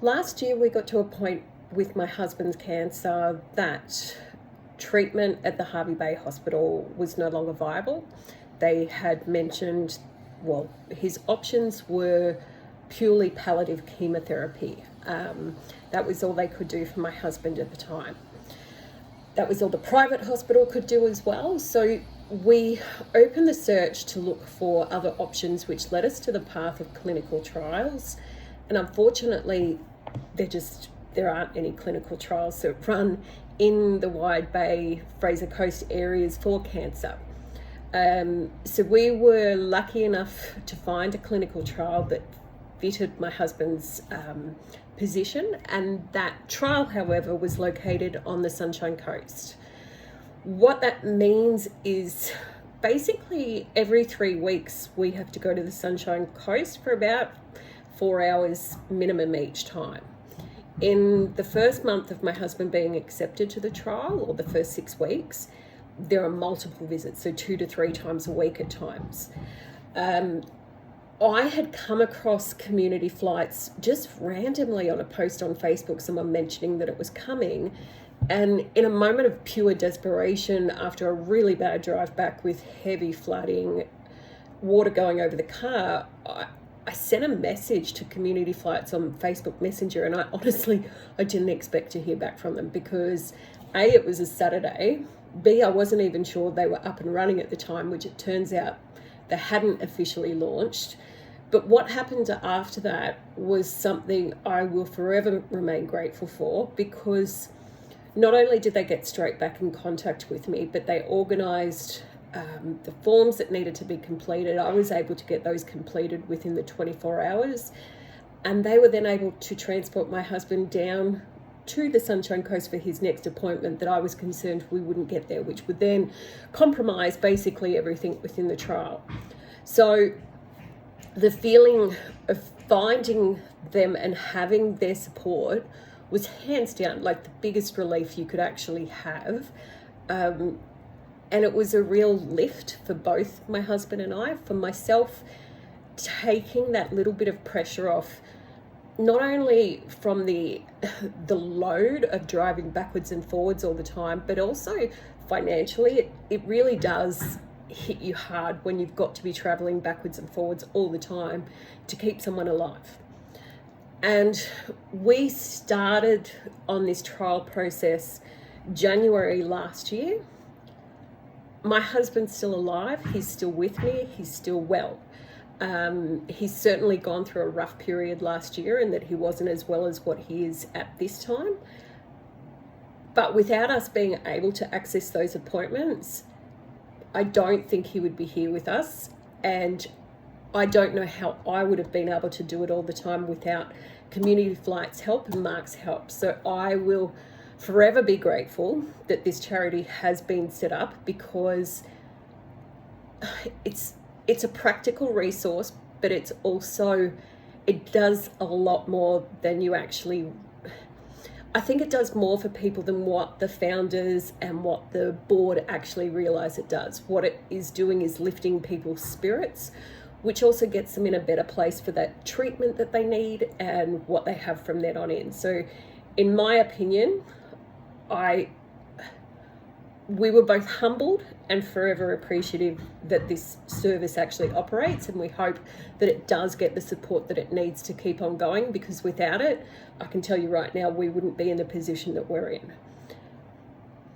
Last year we got to a point with my husband's cancer that treatment at the Hervey Bay Hospital was no longer viable. They had mentioned, well, his options were purely palliative chemotherapy. That was all they could do for my husband at the time. That was all the private hospital could do as well. So we opened the search to look for other options, which led us to the path of clinical trials. And unfortunately, there aren't any clinical trials that run in the Wide Bay, Fraser Coast areas for cancer. So we were lucky enough to find a clinical trial that fitted my husband's position, and that trial, however, was located on the Sunshine Coast. What that means is basically every 3 weeks we have to go to the Sunshine Coast for about 4 hours minimum each time. In the first month of my husband being accepted to the trial, or the first 6 weeks, there are multiple visits, so 2 to 3 times a week at times. I had come across community flights just randomly on a post on Facebook, someone mentioning that it was coming. And in a moment of pure desperation, after a really bad drive back with heavy flooding, water going over the car, I sent a message to community flights on Facebook Messenger, and I didn't expect to hear back from them because A, it was a Saturday, B, I wasn't even sure they were up and running at the time, which it turns out they hadn't officially launched. But what happened after that was something I will forever remain grateful for, because not only did they get straight back in contact with me, but they organised the forms that needed to be completed. I was able to get those completed within the 24 hours, and they were then able to transport my husband down to the Sunshine Coast for his next appointment that I was concerned we wouldn't get there, which would then compromise basically everything within the trial. So the feeling of finding them and having their support was hands down like the biggest relief you could actually have. And it was a real lift for both my husband and I. For myself, taking that little bit of pressure off, not only from the load of driving backwards and forwards all the time, but also financially, it really does hit you hard when you've got to be traveling backwards and forwards all the time to keep someone alive. And we started on this trial process January last year. My husband's still alive, he's still with me, he's still well. He's certainly gone through a rough period last year in that he wasn't as well as what he is at this time. But without us being able to access those appointments, I don't think he would be here with us. And I don't know how I would have been able to do it all the time without Community Flight's help and Mark's help. So I will forever be grateful that this charity has been set up, because it's a practical resource, but it does a lot more than you actually. I think it does more for people than what the founders and what the board actually realize it does. What it is doing is lifting people's spirits, which also gets them in a better place for that treatment that they need and what they have from then on in. So in my opinion, we were both humbled and forever appreciative that this service actually operates, and we hope that it does get the support that it needs to keep on going, because without it, I can tell you right now, we wouldn't be in the position that we're in.